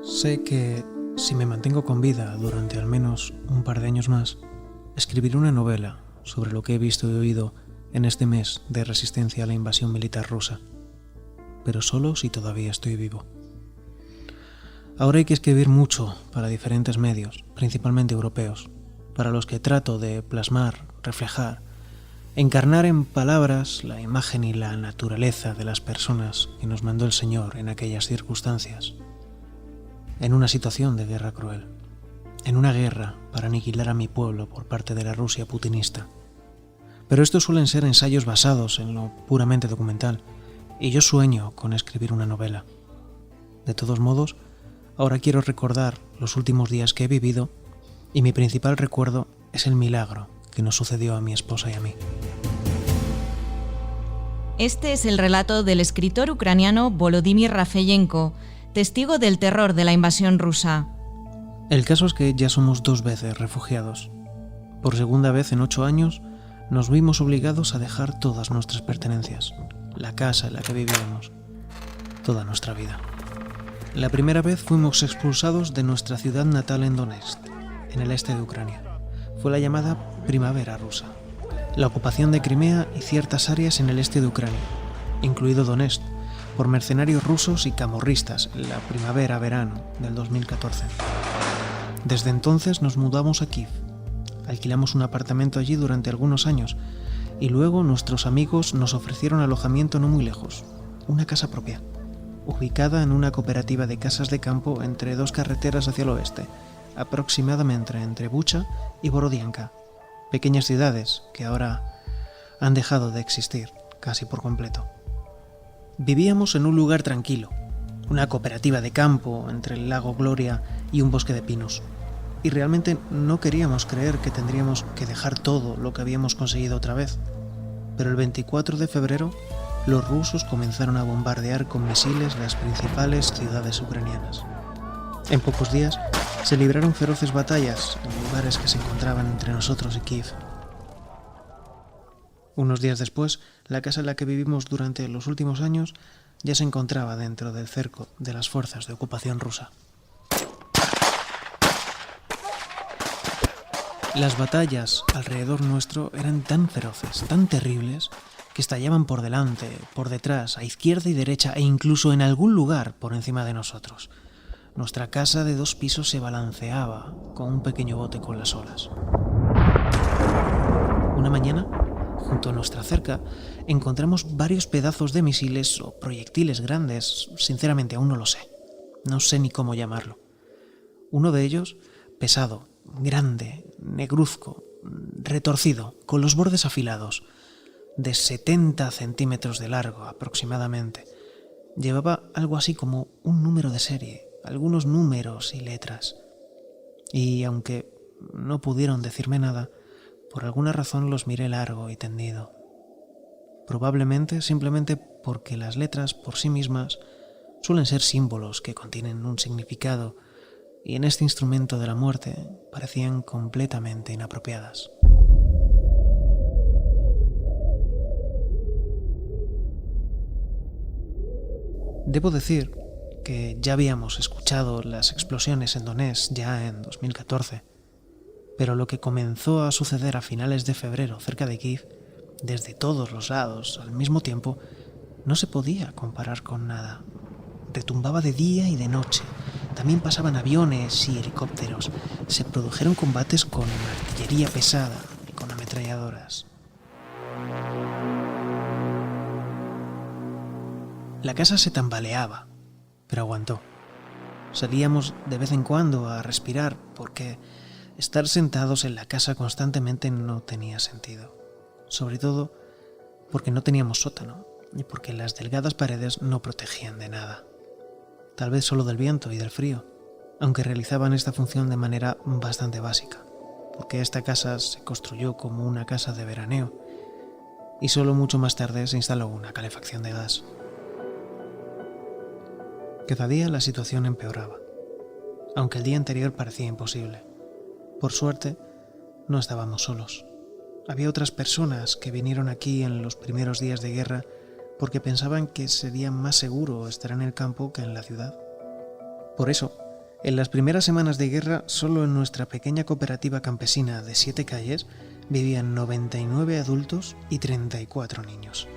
Sé que, si me mantengo con vida durante al menos un par de años más, escribiré una novela sobre lo que he visto y oído en este mes de resistencia a la invasión militar rusa, pero solo si todavía estoy vivo. Ahora hay que escribir mucho para diferentes medios, principalmente europeos, para los que trato de plasmar, reflejar, encarnar en palabras la imagen y la naturaleza de las personas que nos mandó el Señor en aquellas circunstancias, en una situación de guerra cruel, en una guerra para aniquilar a mi pueblo por parte de la Rusia putinista. Pero estos suelen ser ensayos basados en lo puramente documental, y yo sueño con escribir una novela. De todos modos, ahora quiero recordar los últimos días que he vivido, y mi principal recuerdo es el milagro que nos sucedió a mi esposa y a mí. Este es el relato del escritor ucraniano Volodymyr Rafeyenko, testigo del terror de la invasión rusa. El caso es que ya somos 2 veces refugiados. Por segunda vez en 8 años nos vimos obligados a dejar todas nuestras pertenencias, la casa en la que vivíamos, toda nuestra vida. La primera vez fuimos expulsados de nuestra ciudad natal en Donetsk, en el este de Ucrania. Fue la llamada Primavera rusa, la ocupación de Crimea y ciertas áreas en el este de Ucrania, incluido Donetsk, por mercenarios rusos y camorristas en la primavera-verano del 2014. Desde entonces nos mudamos a Kiev, alquilamos un apartamento allí durante algunos años y luego nuestros amigos nos ofrecieron alojamiento no muy lejos, una casa propia, ubicada en una cooperativa de casas de campo entre 2 carreteras hacia el oeste, aproximadamente entre Bucha y Borodianka, pequeñas ciudades que ahora han dejado de existir casi por completo. Vivíamos en un lugar tranquilo, una cooperativa de campo entre el lago Gloria y un bosque de pinos, y realmente no queríamos creer que tendríamos que dejar todo lo que habíamos conseguido otra vez. Pero el 24 de febrero, los rusos comenzaron a bombardear con misiles las principales ciudades ucranianas. En pocos días se libraron feroces batallas en lugares que se encontraban entre nosotros y Kiev. Unos días después, la casa en la que vivimos durante los últimos años ya se encontraba dentro del cerco de las fuerzas de ocupación rusa. Las batallas alrededor nuestro eran tan feroces, tan terribles, que estallaban por delante, por detrás, a izquierda y derecha e incluso en algún lugar por encima de nosotros. Nuestra casa de 2 pisos se balanceaba con un pequeño bote con las olas. Una mañana, junto a nuestra cerca, encontramos varios pedazos de misiles o proyectiles grandes. Sinceramente aún no lo sé. No sé ni cómo llamarlo. Uno de ellos, pesado, grande, negruzco, retorcido, con los bordes afilados, de 70 centímetros de largo aproximadamente. Llevaba algo así como un número de serie, algunos números y letras. Y aunque no pudieron decirme nada, por alguna razón los miré largo y tendido. Probablemente simplemente porque las letras por sí mismas suelen ser símbolos que contienen un significado y en este instrumento de la muerte parecían completamente inapropiadas. Debo decir que ya habíamos escuchado las explosiones en Donetsk ya en 2014, pero lo que comenzó a suceder a finales de febrero cerca de Kiev, desde todos los lados al mismo tiempo, no se podía comparar con nada. Retumbaba de día y de noche. También pasaban aviones y helicópteros. Se produjeron combates con artillería pesada y con ametralladoras. La casa se tambaleaba, pero aguantó. Salíamos de vez en cuando a respirar porque estar sentados en la casa constantemente no tenía sentido. Sobre todo porque no teníamos sótano y porque las delgadas paredes no protegían de nada. Tal vez solo del viento y del frío, aunque realizaban esta función de manera bastante básica, porque esta casa se construyó como una casa de veraneo y solo mucho más tarde se instaló una calefacción de gas. Cada día la situación empeoraba, aunque el día anterior parecía imposible. Por suerte, no estábamos solos. Había otras personas que vinieron aquí en los primeros días de guerra porque pensaban que sería más seguro estar en el campo que en la ciudad. Por eso, En las primeras semanas de guerra, solo en nuestra pequeña cooperativa campesina de 7 calles vivían 99 adultos y 34 niños.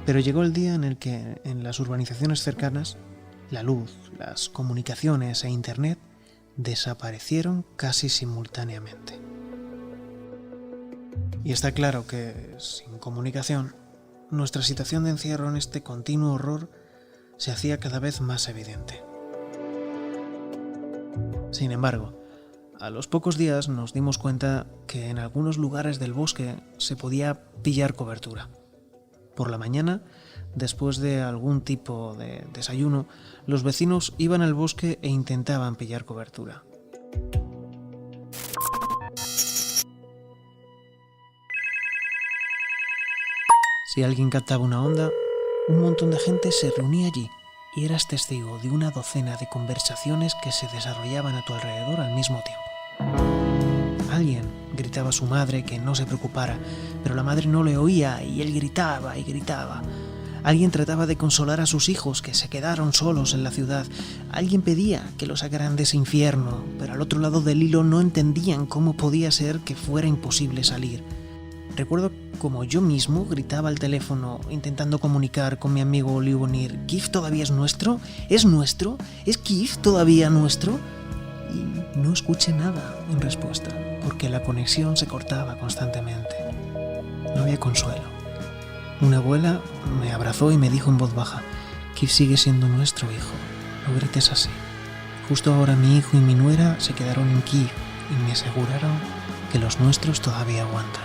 Pero llegó el día en el que en las urbanizaciones cercanas, la luz, las comunicaciones e Internet desaparecieron casi simultáneamente. Y está claro que, sin comunicación, nuestra situación de encierro en este continuo horror se hacía cada vez más evidente. Sin embargo, a los pocos días nos dimos cuenta que en algunos lugares del bosque se podía pillar cobertura. Por la mañana, después de algún tipo de desayuno, los vecinos iban al bosque e intentaban pillar cobertura. Si alguien captaba una onda, un montón de gente se reunía allí y eras testigo de una docena de conversaciones que se desarrollaban a tu alrededor al mismo tiempo. Alguien gritaba a su madre que no se preocupara, pero la madre no le oía y él gritaba y gritaba. Alguien trataba de consolar a sus hijos que se quedaron solos en la ciudad. Alguien pedía que lo sacaran de ese infierno, pero al otro lado del hilo no entendían cómo podía ser que fuera imposible salir. Recuerdo como yo mismo gritaba al teléfono intentando comunicar con mi amigo Liubomir: ¿Kiev todavía es nuestro? ¿Es nuestro? ¿Es Kiev todavía nuestro? Y no escuché nada en respuesta, porque la conexión se cortaba constantemente. No había consuelo. Una abuela me abrazó y me dijo en voz baja: Kiev sigue siendo nuestro, hijo. No grites así. Justo ahora mi hijo y mi nuera se quedaron en Kiev y me aseguraron que los nuestros todavía aguantan.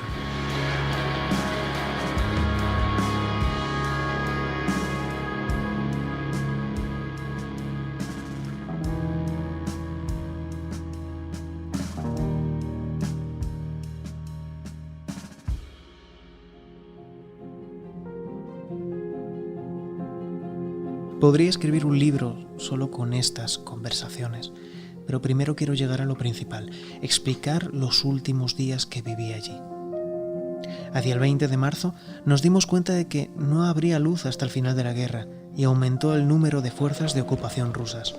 Podría escribir un libro solo con estas conversaciones, pero primero quiero llegar a lo principal, explicar los últimos días que viví allí. Hacia el 20 de marzo nos dimos cuenta de que no habría luz hasta el final de la guerra y aumentó el número de fuerzas de ocupación rusas,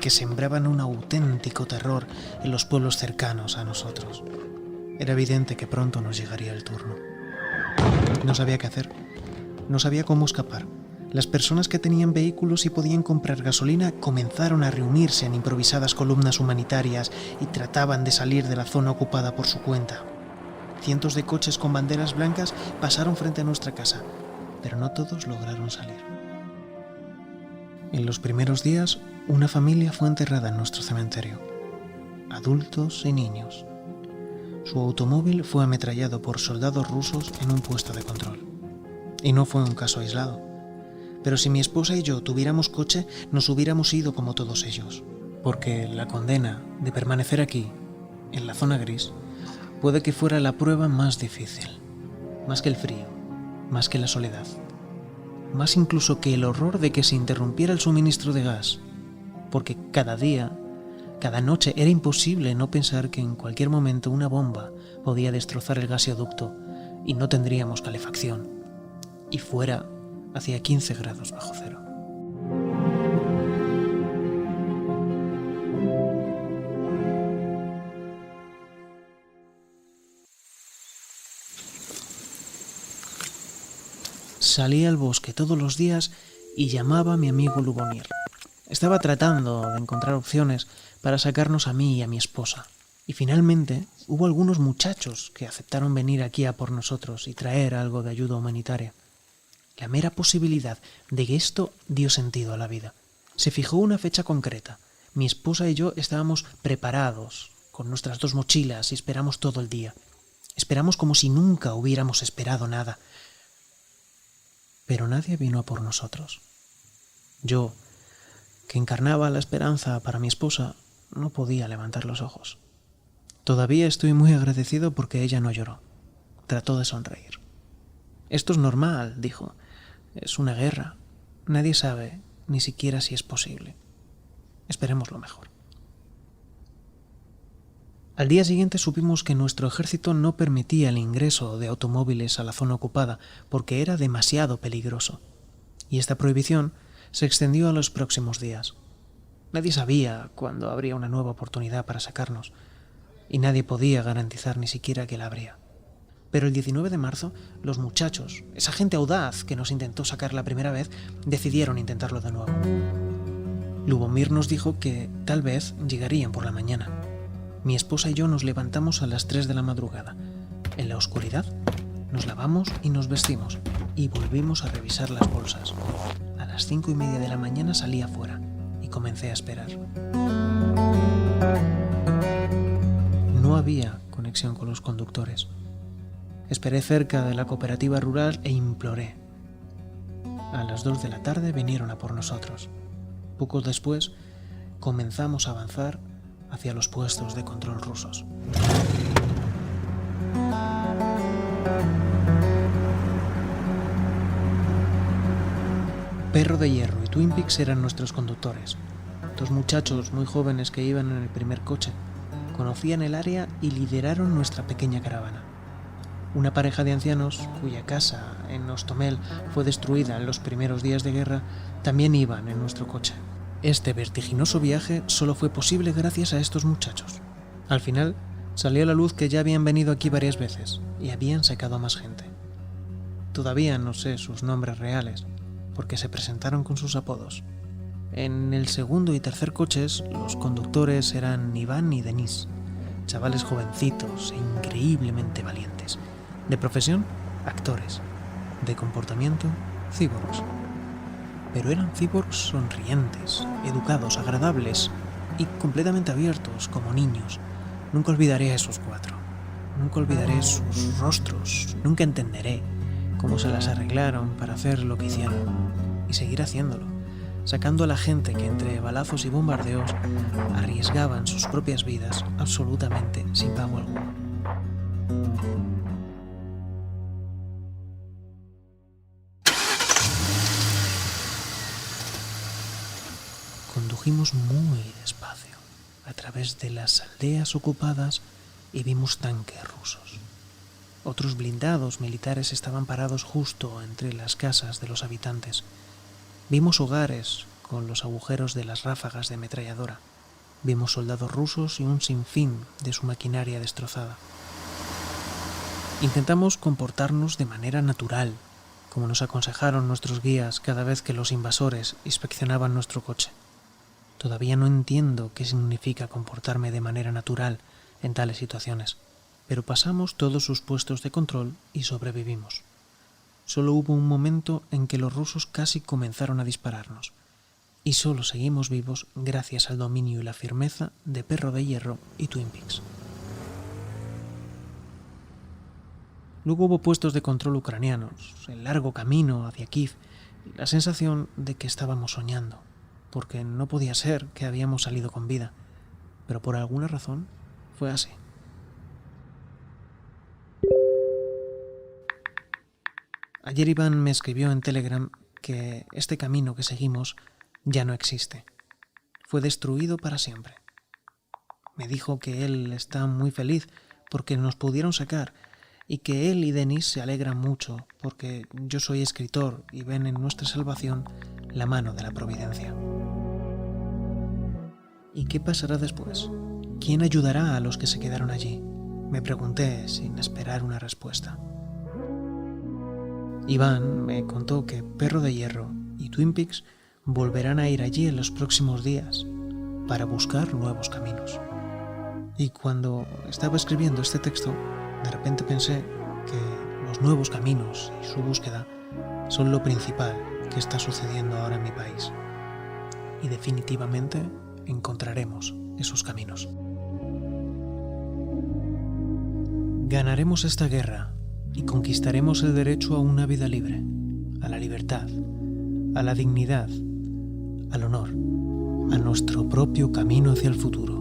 que sembraban un auténtico terror en los pueblos cercanos a nosotros. Era evidente que pronto nos llegaría el turno. No sabía qué hacer, no sabía cómo escapar. Las personas que tenían vehículos y podían comprar gasolina comenzaron a reunirse en improvisadas columnas humanitarias y trataban de salir de la zona ocupada por su cuenta. Cientos de coches con banderas blancas pasaron frente a nuestra casa, pero no todos lograron salir. En los primeros días, una familia fue enterrada en nuestro cementerio. Adultos y niños. Su automóvil fue ametrallado por soldados rusos en un puesto de control. Y no fue un caso aislado. Pero si mi esposa y yo tuviéramos coche, nos hubiéramos ido como todos ellos, porque la condena de permanecer aquí, en la zona gris, puede que fuera la prueba más difícil, más que el frío, más que la soledad, más incluso que el horror de que se interrumpiera el suministro de gas, porque cada día, cada noche era imposible no pensar que en cualquier momento una bomba podía destrozar el gasoducto y no tendríamos calefacción, y fuera hacía 15 grados bajo cero. Salía al bosque todos los días y llamaba a mi amigo Liubomir. Estaba tratando de encontrar opciones para sacarnos a mí y a mi esposa. Y finalmente hubo algunos muchachos que aceptaron venir aquí a por nosotros y traer algo de ayuda humanitaria. La mera posibilidad de que esto dio sentido a la vida. Se fijó una fecha concreta. Mi esposa y yo estábamos preparados, con nuestras 2 mochilas, y esperamos todo el día. Esperamos como si nunca hubiéramos esperado nada. Pero nadie vino a por nosotros. Yo, que encarnaba la esperanza para mi esposa, no podía levantar los ojos. Todavía estoy muy agradecido porque ella no lloró. Trató de sonreír. Esto es normal, dijo. Es una guerra. Nadie sabe ni siquiera si es posible. Esperemos lo mejor. Al día siguiente supimos que nuestro ejército no permitía el ingreso de automóviles a la zona ocupada porque era demasiado peligroso. Y esta prohibición se extendió a los próximos días. Nadie sabía cuándo habría una nueva oportunidad para sacarnos, y nadie podía garantizar ni siquiera que la habría. Pero el 19 de marzo, los muchachos, esa gente audaz que nos intentó sacar la primera vez, decidieron intentarlo de nuevo. Lubomir nos dijo que tal vez llegarían por la mañana. Mi esposa y yo nos levantamos a las 3 de la madrugada. En la oscuridad, nos lavamos y nos vestimos, y volvimos a revisar las bolsas. A las 5:30 de la mañana salí afuera y comencé a esperar. No había conexión con los conductores. Esperé cerca de la cooperativa rural e imploré. A las 2 de la tarde vinieron a por nosotros. Poco después, comenzamos a avanzar hacia los puestos de control rusos. Perro de Hierro y Twin Peaks eran nuestros conductores. Dos muchachos muy jóvenes que iban en el primer coche. Conocían el área y lideraron nuestra pequeña caravana. Una pareja de ancianos, cuya casa en Hostomel fue destruida en los primeros días de guerra, también iban en nuestro coche. Este vertiginoso viaje solo fue posible gracias a estos muchachos. Al final, salió a la luz que ya habían venido aquí varias veces y habían sacado a más gente. Todavía no sé sus nombres reales, porque se presentaron con sus apodos. En el segundo y tercer coches, los conductores eran Iván y Denis, chavales jovencitos e increíblemente valientes. De profesión, actores. De comportamiento, cyborgs. Pero eran cyborgs sonrientes, educados, agradables y completamente abiertos, como niños. Nunca olvidaré a esos cuatro. Nunca olvidaré sus rostros. Nunca entenderé cómo se las arreglaron para hacer lo que hicieron. Y seguir haciéndolo, sacando a la gente que entre balazos y bombardeos arriesgaban sus propias vidas absolutamente sin pago alguno. Condujimos muy despacio a través de las aldeas ocupadas y vimos tanques rusos. Otros blindados militares estaban parados justo entre las casas de los habitantes. Vimos hogares con los agujeros de las ráfagas de ametralladora. Vimos soldados rusos y un sinfín de su maquinaria destrozada. Intentamos comportarnos de manera natural, como nos aconsejaron nuestros guías cada vez que los invasores inspeccionaban nuestro coche. Todavía no entiendo qué significa comportarme de manera natural en tales situaciones, pero pasamos todos sus puestos de control y sobrevivimos. Solo hubo un momento en que los rusos casi comenzaron a dispararnos, y solo seguimos vivos gracias al dominio y la firmeza de Perro de Hierro y Twin Peaks. Luego hubo puestos de control ucranianos, el largo camino hacia Kiev y la sensación de que estábamos soñando, porque no podía ser que habíamos salido con vida, pero por alguna razón fue así. Ayer Iván me escribió en Telegram que este camino que seguimos ya no existe. Fue destruido para siempre. Me dijo que él está muy feliz porque nos pudieron sacar y que él y Denis se alegran mucho porque yo soy escritor y ven en nuestra salvación la mano de la providencia. ¿Y qué pasará después? ¿Quién ayudará a los que se quedaron allí? Me pregunté sin esperar una respuesta. Iván me contó que Perro de Hierro y Twin Peaks volverán a ir allí en los próximos días para buscar nuevos caminos. Y cuando estaba escribiendo este texto, de repente pensé que los nuevos caminos y su búsqueda son lo principal que está sucediendo ahora en mi país. Y definitivamente encontraremos esos caminos. Ganaremos esta guerra y conquistaremos el derecho a una vida libre, a la libertad, a la dignidad, al honor, a nuestro propio camino hacia el futuro.